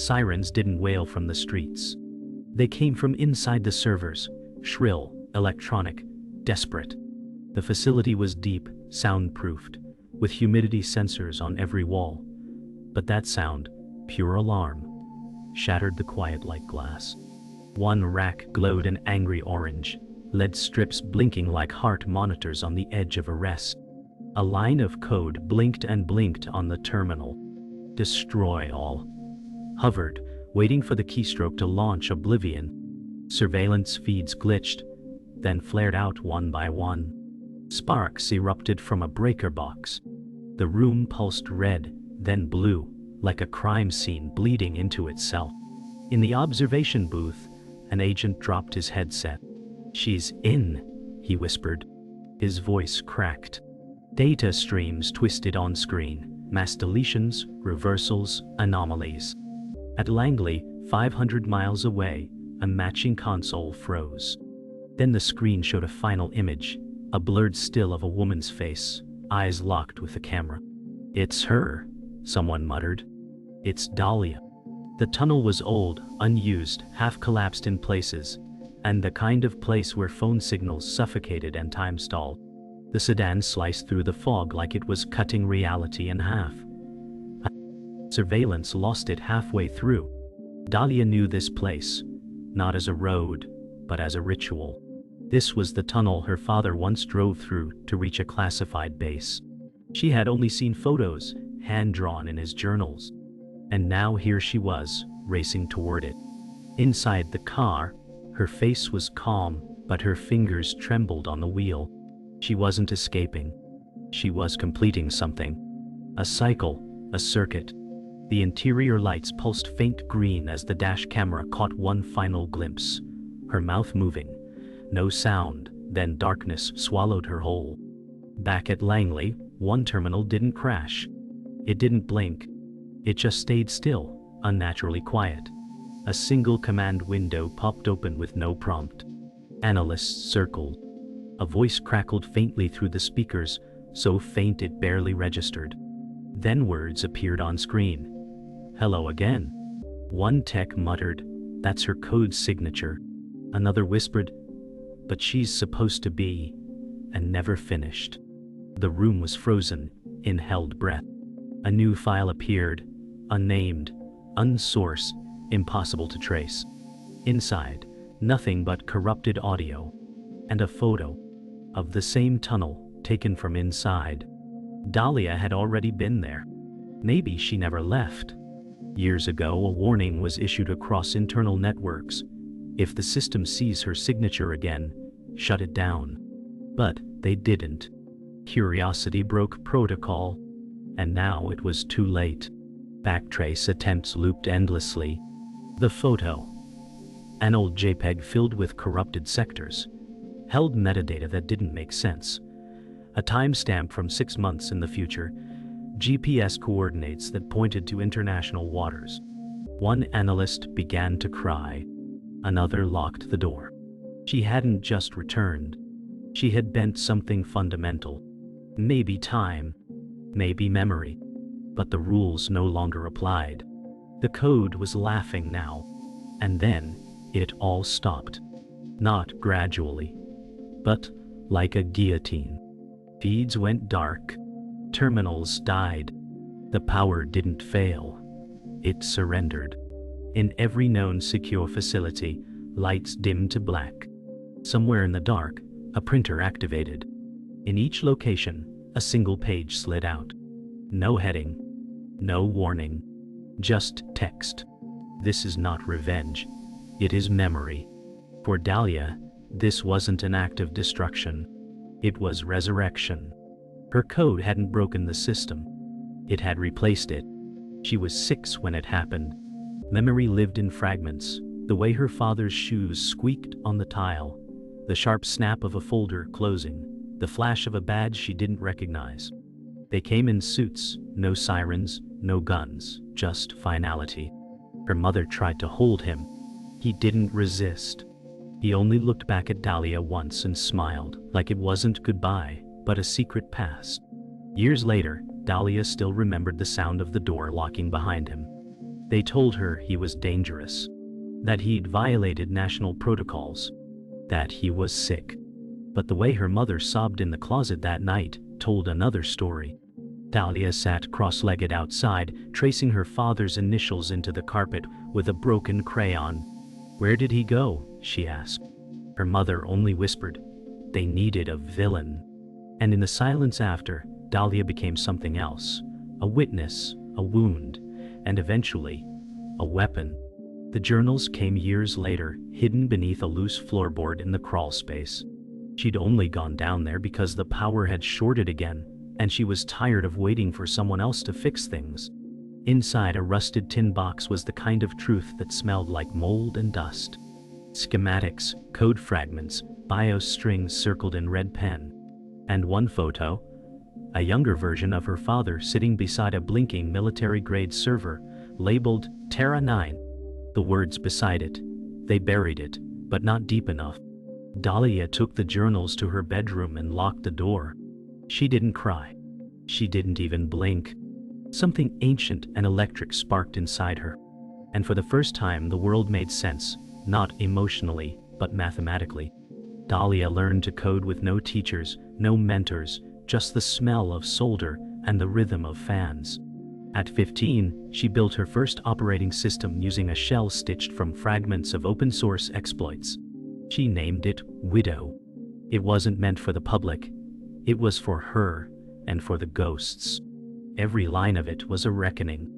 sirens didn't wail from the streets. They came from inside the servers, shrill, electronic, desperate. The facility was deep, soundproofed, with humidity sensors on every wall. But that sound, pure alarm, shattered the quiet like glass. One rack glowed an angry orange, lead strips blinking like heart monitors on the edge of arrest. A line of code blinked and blinked on the terminal. Destroy all. Hovered, waiting for the keystroke to launch oblivion. Surveillance feeds glitched, then flared out one by one. Sparks erupted from a breaker box. The room pulsed red, then blue, like a crime scene bleeding into itself. In the observation booth, an agent dropped his headset. "She's in," he whispered. His voice cracked. Data streams twisted on screen, mass deletions, reversals, anomalies. At Langley, 500 miles away, a matching console froze. Then the screen showed a final image, a blurred still of a woman's face, eyes locked with the camera. "It's her," someone muttered. "It's Dahlia." The tunnel was old, unused, half-collapsed in places, and the kind of place where phone signals suffocated and time stalled. The sedan sliced through the fog like it was cutting reality in half. Surveillance lost it halfway through. Dahlia knew this place, not as a road, but as a ritual. This was the tunnel her father once drove through to reach a classified base. She had only seen photos, hand-drawn in his journals. And now here she was, racing toward it. Inside the car, her face was calm, but her fingers trembled on the wheel. She wasn't escaping. She was completing something. A cycle, a circuit. The interior lights pulsed faint green as the dash camera caught one final glimpse. Her mouth moving. No sound, then darkness swallowed her whole. Back at Langley, one terminal didn't crash. It didn't blink. It just stayed still, unnaturally quiet. A single command window popped open with no prompt. Analysts circled. A voice crackled faintly through the speakers, so faint it barely registered. Then words appeared on screen. "Hello again." One tech muttered, "That's her code signature." Another whispered, "But she's supposed to be," and never finished. The room was frozen, in held breath. A new file appeared, unnamed, unsourced, impossible to trace. Inside, nothing but corrupted audio, and a photo of the same tunnel taken from inside. Dahlia had already been there. Maybe she never left. Years ago, a warning was issued across internal networks. If the system sees her signature again, shut it down. But they didn't. Curiosity broke protocol, and now it was too late. Backtrace attempts looped endlessly. The photo, an old JPEG filled with corrupted sectors, held metadata that didn't make sense. A timestamp from 6 months in the future, GPS coordinates that pointed to international waters. One analyst began to cry. Another locked the door. She hadn't just returned. She had bent something fundamental. Maybe time, maybe memory. But the rules no longer applied. The code was laughing now. And then, it all stopped. Not gradually, but like a guillotine. Feeds went dark. Terminals died. The power didn't fail. It surrendered. In every known secure facility, lights dimmed to black. Somewhere in the dark, a printer activated. In each location, a single page slid out. No heading. No warning. Just text. This is not revenge. It is memory. For Dahlia, this wasn't an act of destruction. It was resurrection. Her code hadn't broken the system. It had replaced it. She was 6 when it happened. Memory lived in fragments, the way her father's shoes squeaked on the tile, the sharp snap of a folder closing, the flash of a badge she didn't recognize. They came in suits, no sirens, no guns, just finality. Her mother tried to hold him. He didn't resist. He only looked back at Dahlia once and smiled, like it wasn't goodbye, but a secret past. Years later, Dahlia still remembered the sound of the door locking behind him. They told her he was dangerous, that he'd violated national protocols, that he was sick. But the way her mother sobbed in the closet that night told another story. Dahlia sat cross-legged outside, tracing her father's initials into the carpet with a broken crayon. "Where did he go?" she asked. Her mother only whispered, "They needed a villain." And in the silence after, Dahlia became something else. A witness, a wound, and eventually, a weapon. The journals came years later, hidden beneath a loose floorboard in the crawl space. She'd only gone down there because the power had shorted again, and she was tired of waiting for someone else to fix things. Inside a rusted tin box was the kind of truth that smelled like mold and dust. Schematics, code fragments, BIOS strings circled in red pen. And one photo, a younger version of her father sitting beside a blinking military-grade server, labeled Terra 9. The words beside it. They buried it, but not deep enough. Dahlia took the journals to her bedroom and locked the door. She didn't cry. She didn't even blink. Something ancient and electric sparked inside her. And for the first time the world made sense, not emotionally, but mathematically. Dahlia learned to code with no teachers, no mentors, just the smell of solder and the rhythm of fans. At 15, she built her first operating system using a shell stitched from fragments of open-source exploits. She named it Widow. It wasn't meant for the public. It was for her, and for the ghosts. Every line of it was a reckoning.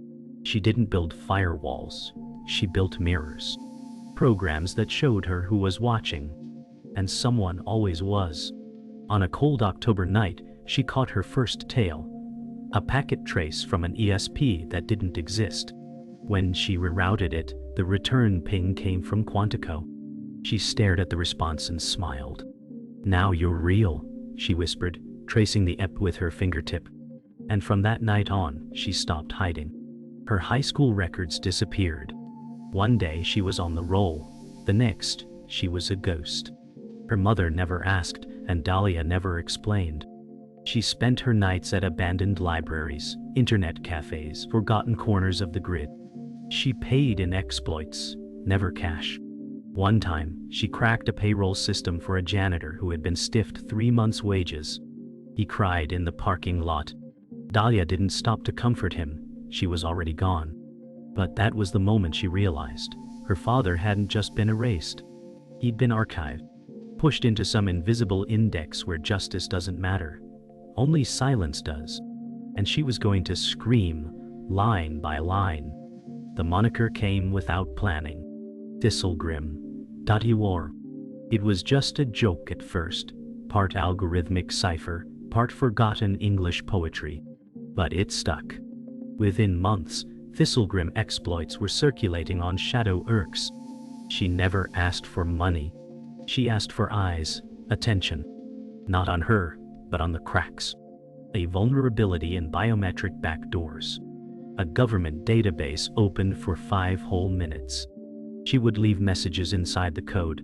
She didn't build firewalls. She built mirrors. Programs that showed her who was watching. And someone always was. On a cold October night, she caught her first tail. A packet trace from an ESP that didn't exist. When she rerouted it, the return ping came from Quantico. She stared at the response and smiled. "Now you're real," she whispered, tracing the EP with her fingertip. And from that night on, she stopped hiding. Her high school records disappeared. One day she was on the roll. The next, she was a ghost. Her mother never asked, and Dahlia never explained. She spent her nights at abandoned libraries, internet cafes, forgotten corners of the grid. She paid in exploits, never cash. One time, she cracked a payroll system for a janitor who had been stiffed 3 months' wages. He cried in the parking lot. Dahlia didn't stop to comfort him. She was already gone. But that was the moment she realized. Her father hadn't just been erased. He'd been archived, pushed into some invisible index where justice doesn't matter. Only silence does. And she was going to scream, line by line. The moniker came without planning. ThistleGrim. .war. It was just a joke at first, part algorithmic cipher, part forgotten English poetry. But it stuck. Within months, ThistleGrim exploits were circulating on Shadow Irks. She never asked for money. She asked for eyes, attention. Not on her, but on the cracks. A vulnerability in biometric backdoors. A government database opened for 5 whole minutes. She would leave messages inside the code.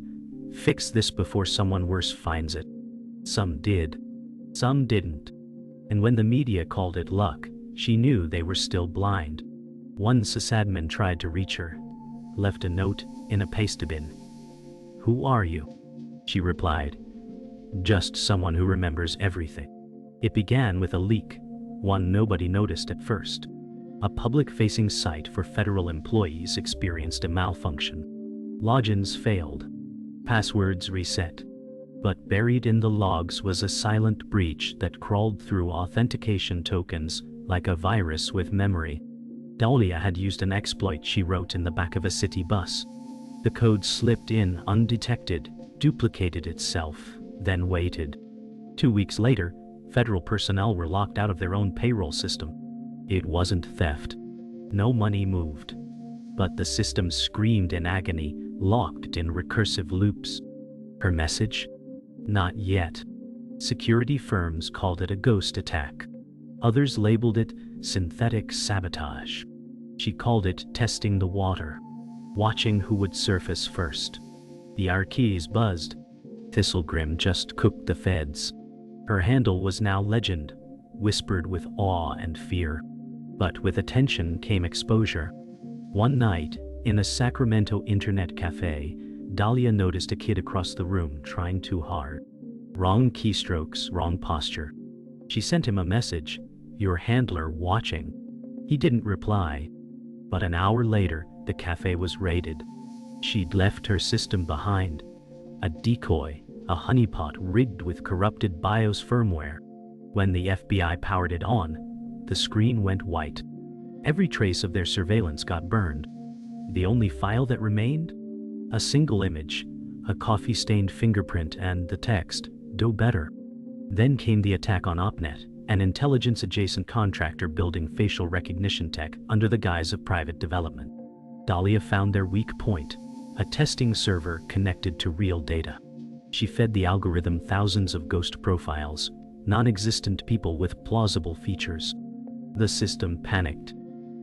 Fix this before someone worse finds it. Some did. Some didn't. And when the media called it luck, she knew they were still blind. One sysadmin tried to reach her. Left a note in a pastebin. "Who are you?" She replied. "Just someone who remembers everything." It began with a leak, one nobody noticed at first. A public-facing site for federal employees experienced a malfunction. Logins failed. Passwords reset. But buried in the logs was a silent breach that crawled through authentication tokens like a virus with memory. Dahlia had used an exploit she wrote in the back of a city bus. The code slipped in undetected, duplicated itself, then waited. 2 weeks later, federal personnel were locked out of their own payroll system. It wasn't theft. No money moved. But the system screamed in agony, locked in recursive loops. Her message? Not yet. Security firms called it a ghost attack. Others labeled it synthetic sabotage. She called it testing the water, watching who would surface first. The Arkeys buzzed. ThistleGrim just cooked the feds. Her handle was now legend, whispered with awe and fear. But with attention came exposure. One night, in a Sacramento internet cafe, Dahlia noticed a kid across the room trying too hard. Wrong keystrokes, wrong posture. She sent him a message, "Your handler watching." He didn't reply. But an hour later, the cafe was raided. She'd left her system behind. A decoy, a honeypot rigged with corrupted BIOS firmware. When the FBI powered it on, the screen went white. Every trace of their surveillance got burned. The only file that remained? A single image, a coffee-stained fingerprint and the text, "Do better." Then came the attack on OpNet, an intelligence-adjacent contractor building facial recognition tech under the guise of private development. Dahlia found their weak point, a testing server connected to real data. She fed the algorithm thousands of ghost profiles, non-existent people with plausible features. The system panicked.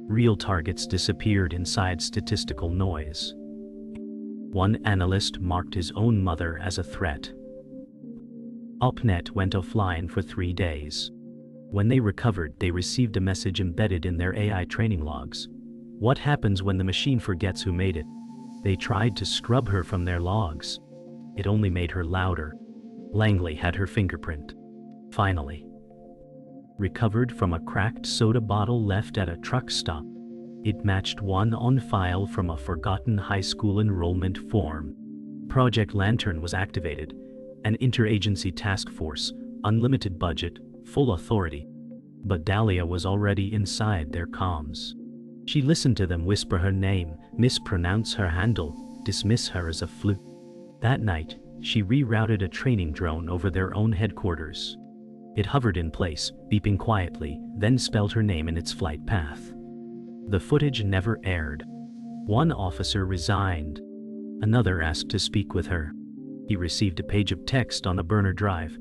Real targets disappeared inside statistical noise. One analyst marked his own mother as a threat. OpNet went offline for 3 days. When they recovered, they received a message embedded in their AI training logs. What happens when the machine forgets who made it? They tried to scrub her from their logs. It only made her louder. Langley had her fingerprint. Finally. Recovered from a cracked soda bottle left at a truck stop. It matched one on file from a forgotten high school enrollment form. Project Lantern was activated, an interagency task force, unlimited budget, full authority. But Dahlia was already inside their comms. She listened to them whisper her name, mispronounce her handle, dismiss her as a fluke. That night, she rerouted a training drone over their own headquarters. It hovered in place, beeping quietly, then spelled her name in its flight path. The footage never aired. One officer resigned. Another asked to speak with her. He received a page of text on a burner drive.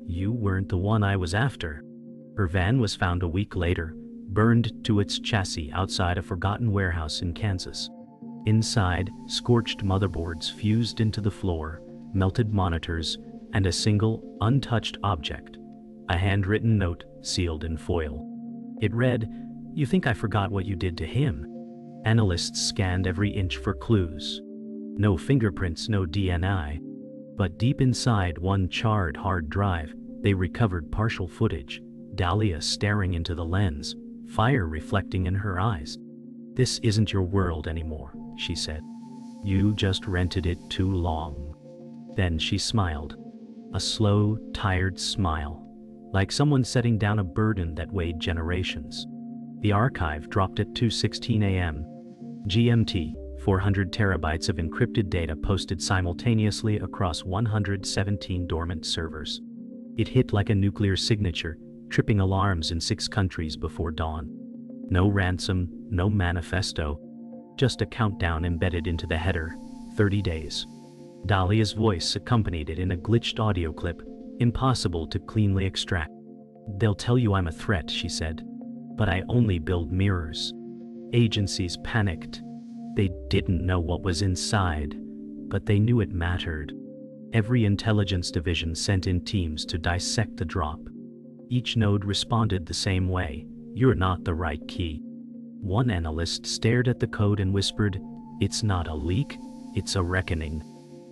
"You weren't the one I was after." Her van was found a week later, burned to its chassis outside a forgotten warehouse in Kansas. Inside, scorched motherboards fused into the floor, melted monitors, and a single, untouched object. A handwritten note sealed in foil. It read, "You think I forgot what you did to him?" Analysts scanned every inch for clues. No fingerprints, no DNA. But deep inside one charred hard drive, they recovered partial footage. Dahlia staring into the lens, fire reflecting in her eyes. "This isn't your world anymore," she said. "You just rented it too long." Then she smiled. A slow, tired smile, like someone setting down a burden that weighed generations. The archive dropped at 2:16 a.m. GMT, 400 terabytes of encrypted data posted simultaneously across 117 dormant servers. It hit like a nuclear signature, tripping alarms in 6 countries before dawn. No ransom, no manifesto, just a countdown embedded into the header, 30 days. Dahlia's voice accompanied it in a glitched audio clip, impossible to cleanly extract. "They'll tell you I'm a threat," she said. "But I only build mirrors." Agencies panicked. They didn't know what was inside, but they knew it mattered. Every intelligence division sent in teams to dissect the drop. Each node responded the same way, "You're not the right key." One analyst stared at the code and whispered, "It's not a leak, it's a reckoning."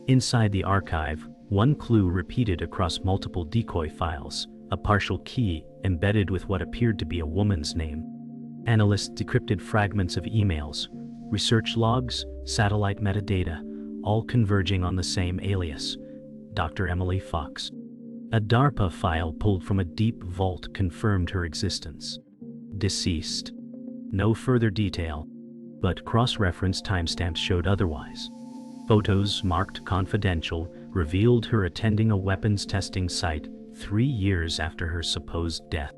Inside the archive, one clue repeated across multiple decoy files, a partial key embedded with what appeared to be a woman's name. Analysts decrypted fragments of emails, research logs, satellite metadata, all converging on the same alias, Dr. Emily Fox. A DARPA file pulled from a deep vault confirmed her existence. Deceased. No further detail, but cross-reference timestamps showed otherwise. Photos marked confidential revealed her attending a weapons testing site 3 years after her supposed death.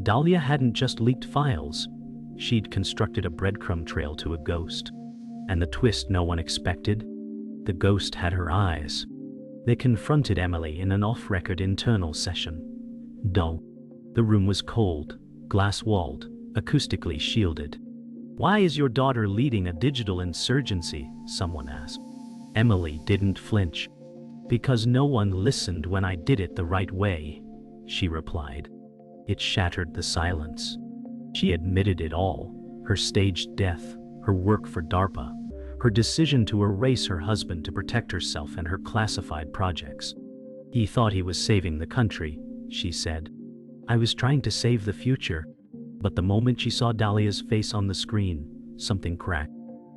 Dahlia hadn't just leaked files, she'd constructed a breadcrumb trail to a ghost. And the twist no one expected? The ghost had her eyes. They confronted Emily in an off-record internal session. Dull. The room was cold, glass-walled, acoustically shielded. "Why is your daughter leading a digital insurgency?" someone asked. Emily didn't flinch. "Because no one listened when I did it the right way," she replied. It shattered the silence. She admitted it all, her staged death, her work for DARPA, her decision to erase her husband to protect herself and her classified projects. "He thought he was saving the country," she said. "I was trying to save the future." But the moment she saw Dahlia's face on the screen, something cracked.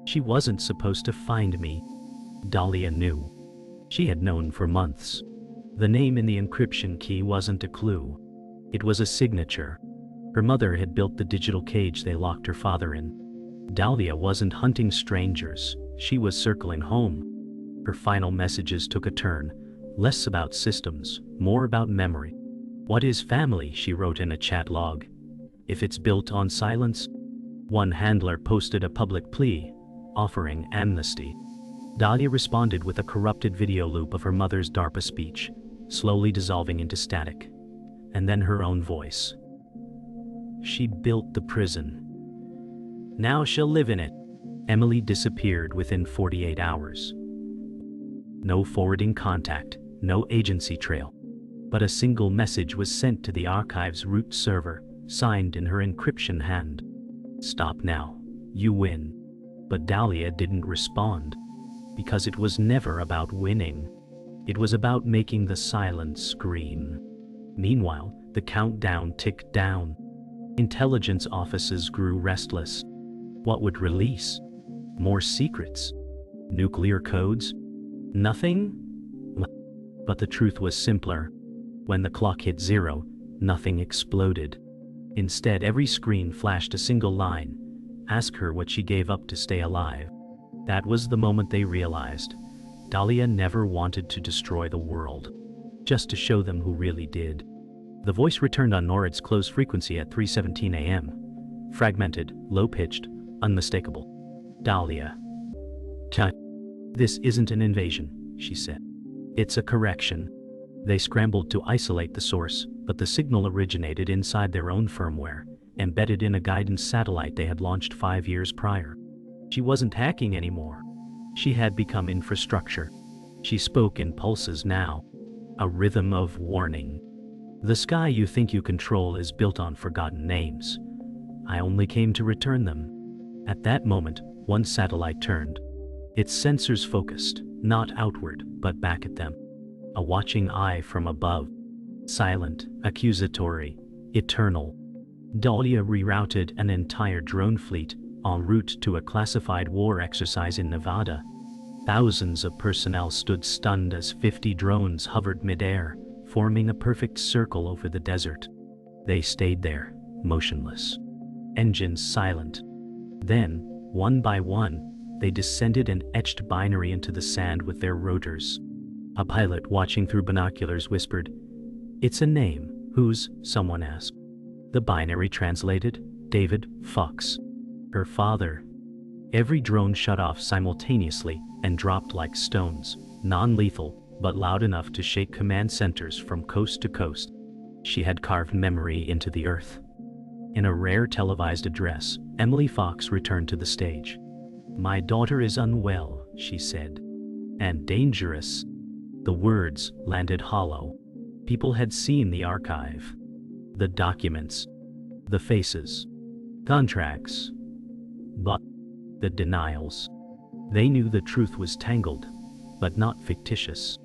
"She wasn't supposed to find me." Dahlia knew. She had known for months. The name in the encryption key wasn't a clue. It was a signature. Her mother had built the digital cage they locked her father in. Dahlia wasn't hunting strangers, she was circling home. Her final messages took a turn, less about systems, more about memory. "What is family?" she wrote in a chat log. "If it's built on silence?" One handler posted a public plea, offering amnesty. Dahlia responded with a corrupted video loop of her mother's DARPA speech, slowly dissolving into static. And then her own voice. "She built the prison. Now she'll live in it." Emily disappeared within 48 hours. No forwarding contact, no agency trail. But a single message was sent to the archive's root server, signed in her encryption hand. "Stop now. You win." But Dahlia didn't respond. Because it was never about winning. It was about making the silence scream. Meanwhile, the countdown ticked down. Intelligence offices grew restless. What would release? More secrets? Nuclear codes? Nothing? But the truth was simpler. When the clock hit 0, nothing exploded. Instead, every screen flashed a single line. "Ask her what she gave up to stay alive." That was the moment they realized. Dahlia never wanted to destroy the world. Just to show them who really did. The voice returned on Norad's closed frequency at 3:17 a.m. Fragmented, low-pitched, unmistakable. "Dahlia. This isn't an invasion," she said. "It's a correction." They scrambled to isolate the source, but the signal originated inside their own firmware, embedded in a guidance satellite they had launched 5 years prior. She wasn't hacking anymore. She had become infrastructure. She spoke in pulses now. A rhythm of warning. "The sky you think you control is built on forgotten names. I only came to return them." At that moment, one satellite turned. Its sensors focused, not outward, but back at them. A watching eye from above. Silent, accusatory, eternal. Dahlia rerouted an entire drone fleet en route to a classified war exercise in Nevada. Thousands of personnel stood stunned as 50 drones hovered midair, forming a perfect circle over the desert. They stayed there, motionless. Engines silent. Then, one by one, they descended and etched binary into the sand with their rotors. A pilot watching through binoculars whispered, "It's a name. Whose?" someone asked. The binary translated, "David Fox." Her father. Every drone shut off simultaneously and dropped like stones, non-lethal, but loud enough to shake command centers from coast to coast. She had carved memory into the earth. In a rare televised address, Emily Fox returned to the stage. "My daughter is unwell," she said. "And dangerous." The words landed hollow. People had seen the archive. The documents. The faces. Contracts. But the denials. They knew the truth was tangled, but not fictitious.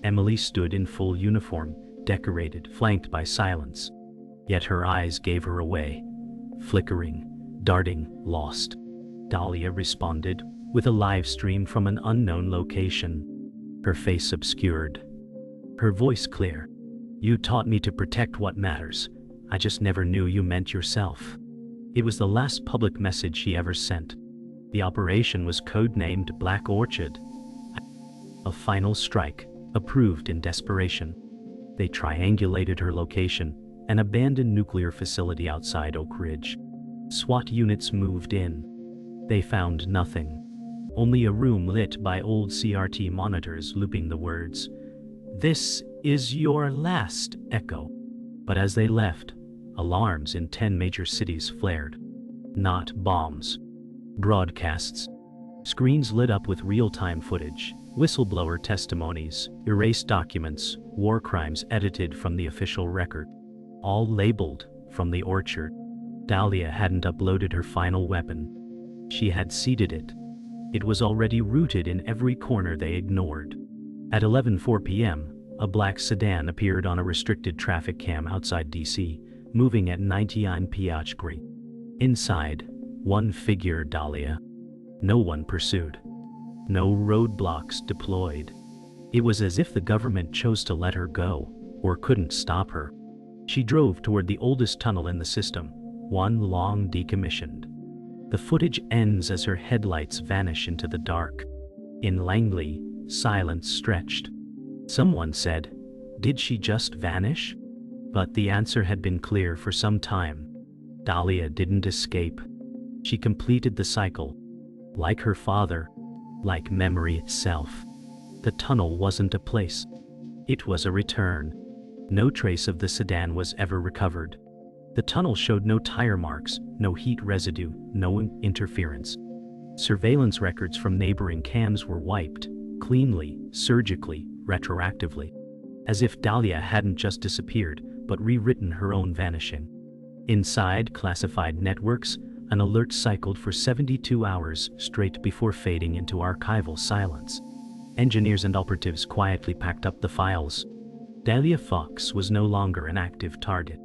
Emily stood in full uniform, decorated, flanked by silence. Yet her eyes gave her away. Flickering, darting, lost. Dahlia responded, with a live stream from an unknown location. Her face obscured. Her voice clear. "You taught me to protect what matters. I just never knew you meant yourself." It was the last public message she ever sent. The operation was codenamed Black Orchid. A final strike, approved in desperation. They triangulated her location, an abandoned nuclear facility outside Oak Ridge. SWAT units moved in. They found nothing. Only a room lit by old CRT monitors looping the words, "This is your last echo." But as they left, alarms in 10 major cities flared. Not bombs. Broadcasts. Screens lit up with real-time footage, whistleblower testimonies, erased documents, war crimes edited from the official record. All labeled, "From the Orchard." Dahlia hadn't uploaded her final weapon. She had seeded it. It was already rooted in every corner they ignored. At 11:04 p.m., a black sedan appeared on a restricted traffic cam outside DC, moving at 99 mph. Inside, one figure, Dahlia. No one pursued. No roadblocks deployed. It was as if the government chose to let her go, or couldn't stop her. She drove toward the oldest tunnel in the system, one long decommissioned. The footage ends as her headlights vanish into the dark. In Langley, silence stretched. Someone said, "Did she just vanish?" But the answer had been clear for some time. Dahlia didn't escape. She completed the cycle. Like her father, like memory itself. The tunnel wasn't a place. It was a return. No trace of the sedan was ever recovered. The tunnel showed no tire marks, no heat residue, no interference. Surveillance records from neighboring cams were wiped, cleanly, surgically, retroactively. As if Dahlia hadn't just disappeared, but rewritten her own vanishing. Inside classified networks, an alert cycled for 72 hours straight before fading into archival silence. Engineers and operatives quietly packed up the files. Dahlia Fox was no longer an active target.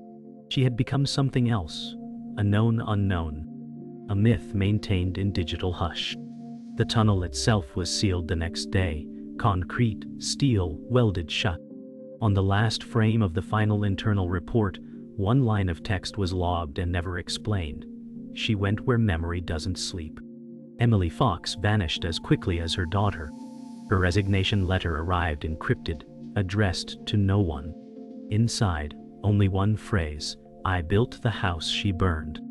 She had become something else, a known unknown, a myth maintained in digital hush. The tunnel itself was sealed the next day, concrete, steel, welded shut. On the last frame of the final internal report, one line of text was logged and never explained. She went where memory doesn't sleep. Emily Fox vanished as quickly as her daughter. Her resignation letter arrived encrypted, addressed to no one. Inside, only one phrase: "I built the house she burned."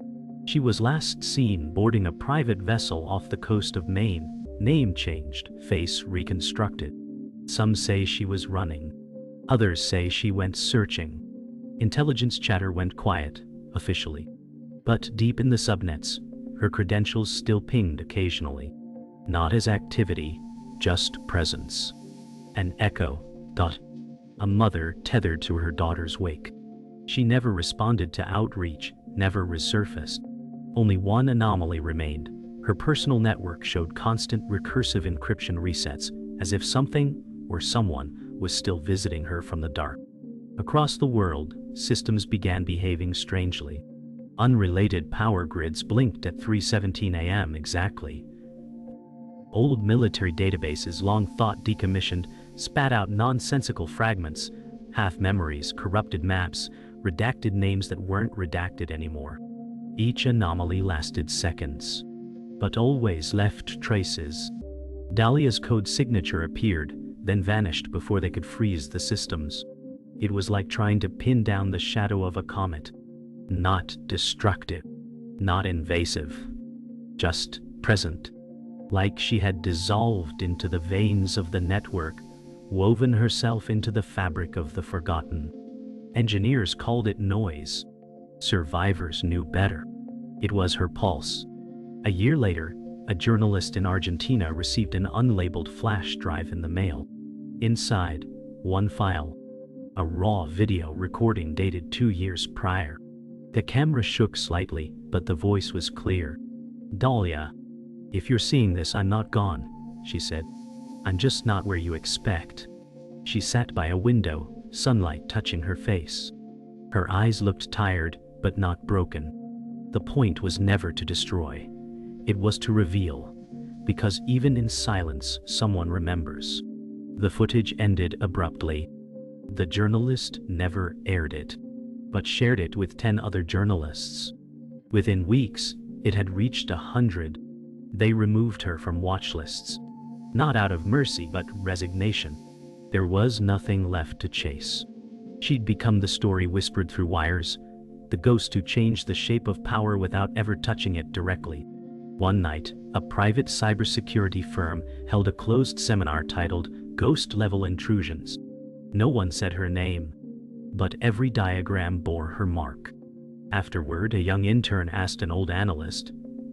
She was last seen boarding a private vessel off the coast of Maine, name changed, face reconstructed. Some say she was running. Others say she went searching. Intelligence chatter went quiet, officially. But deep in the subnets, her credentials still pinged occasionally. Not as activity, just presence. An echo. A mother tethered to her daughter's wake. She never responded to outreach, never resurfaced. Only one anomaly remained. Her personal network showed constant recursive encryption resets, as if something, or someone, was still visiting her from the dark. Across the world, systems began behaving strangely. Unrelated power grids blinked at 3:17 a.m. exactly. Old military databases, long thought decommissioned, spat out nonsensical fragments, half-memories, corrupted maps, redacted names that weren't redacted anymore. Each anomaly lasted seconds, but always left traces. Dahlia's code signature appeared, then vanished before they could freeze the systems. It was like trying to pin down the shadow of a comet. Not destructive, not invasive, just present. Like she had dissolved into the veins of the network, woven herself into the fabric of the forgotten. Engineers called it noise. Survivors knew better. It was her pulse. A year later, a journalist in Argentina received an unlabeled flash drive in the mail. Inside, one file. A raw video recording dated 2 years prior. The camera shook slightly, but the voice was clear. "Dahlia, if you're seeing this, I'm not gone," she said. "I'm just not where you expect." She sat by a window, sunlight touching her face. Her eyes looked tired, but not broken. The point was never to destroy. It was to reveal. Because even in silence, someone remembers. The footage ended abruptly. The journalist never aired it, but shared it with 10 other journalists. Within weeks, it had reached 100. They removed her from watch lists. Not out of mercy, but resignation. There was nothing left to chase. She'd become the story whispered through wires, the ghost who changed the shape of power without ever touching it directly. One night, a private cybersecurity firm held a closed seminar titled Ghost-Level Intrusions. No one said her name, but every diagram bore her mark. Afterward, a young intern asked an old analyst,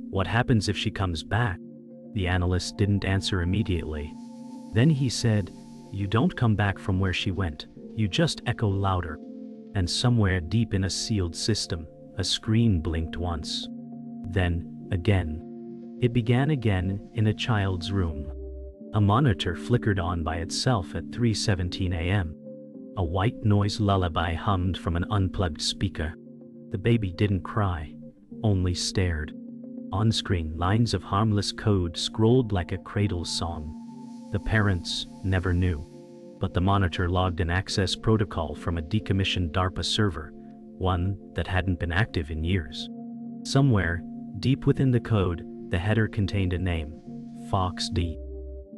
"What happens if she comes back?" The analyst didn't answer immediately. Then he said, "You don't come back from where she went, you just echo louder." And somewhere deep in a sealed system, a screen blinked once. Then, again. It began again in a child's room. A monitor flickered on by itself at 3:17 a.m. A white noise lullaby hummed from an unplugged speaker. The baby didn't cry, only stared. On screen, lines of harmless code scrolled like a cradle song. The parents never knew, but the monitor logged an access protocol from a decommissioned DARPA server, one that hadn't been active in years. Somewhere, deep within the code, the header contained a name, Fox D.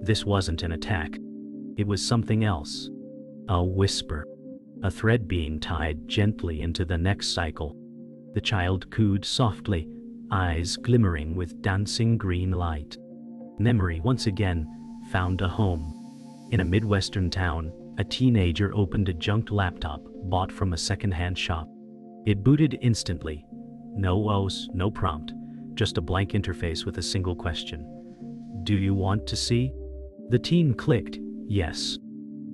This wasn't an attack. It was something else. A whisper. A thread being tied gently into the next cycle. The child cooed softly, eyes glimmering with dancing green light. Memory once again found a home. In a Midwestern town, a teenager opened a junked laptop bought from a second-hand shop. It booted instantly. No OS, no prompt, just a blank interface with a single question. Do you want to see? The teen clicked, yes.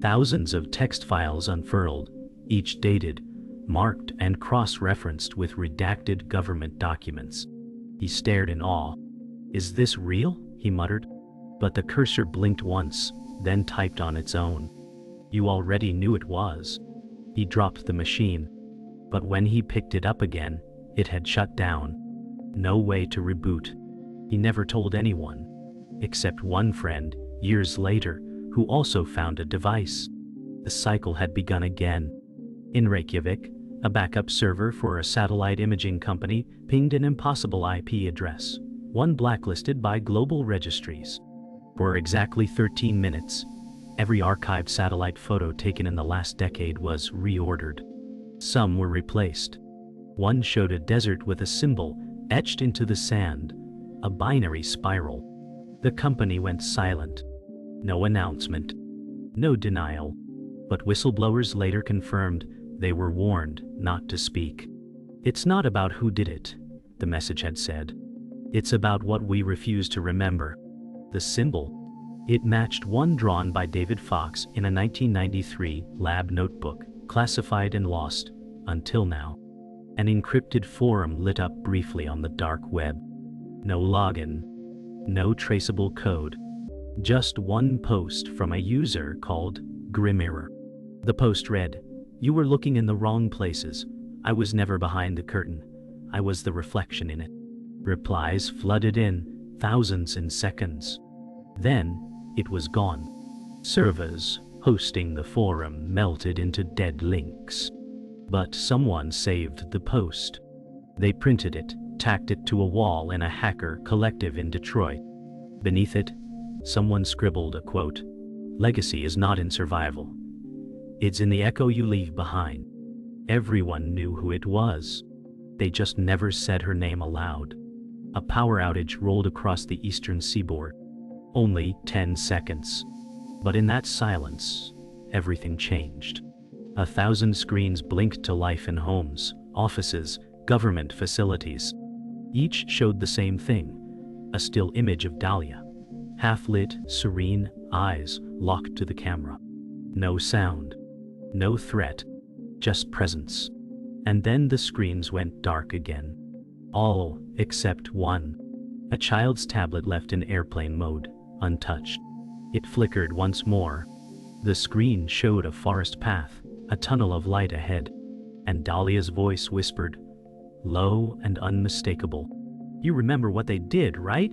Thousands of text files unfurled, each dated, marked and cross-referenced with redacted government documents. He stared in awe. Is this real? He muttered. But the cursor blinked once, then typed on its own. You already knew it was. He dropped the machine. But when he picked it up again, it had shut down. No way to reboot. He never told anyone, except one friend, years later, who also found a device. The cycle had begun again. In Reykjavik, a backup server for a satellite imaging company pinged an impossible IP address, one blacklisted by global registries. For exactly 13 minutes, every archived satellite photo taken in the last decade was reordered. Some were replaced. One showed a desert with a symbol etched into the sand, a binary spiral. The company went silent. No announcement. No denial. But whistleblowers later confirmed they were warned not to speak. It's not about who did it, the message had said. It's about what we refuse to remember. The symbol. It matched one drawn by David Fox in a 1993 lab notebook, classified and lost, until now. An encrypted forum lit up briefly on the dark web. No login. No traceable code. Just one post from a user called Grimmirror. The post read, "You were looking in the wrong places. I was never behind the curtain. I was the reflection in it." Replies flooded in, thousands in seconds. Then, it was gone. Servers hosting the forum melted into dead links. But someone saved the post. They printed it, tacked it to a wall in a hacker collective in Detroit. Beneath it, someone scribbled a quote, "Legacy is not in survival. It's in the echo you leave behind." Everyone knew who it was. They just never said her name aloud. A power outage rolled across the eastern seaboard. Only 10 seconds. But in that silence, everything changed. 1,000 screens blinked to life in homes, offices, government facilities. Each showed the same thing, a still image of Dahlia. Half-lit, serene, eyes locked to the camera. No sound. No threat. Just presence. And then the screens went dark again. All except one. A child's tablet left in airplane mode, untouched. It flickered once more. The screen showed a forest path, a tunnel of light ahead. And Dahlia's voice whispered, low and unmistakable, "You remember what they did, right?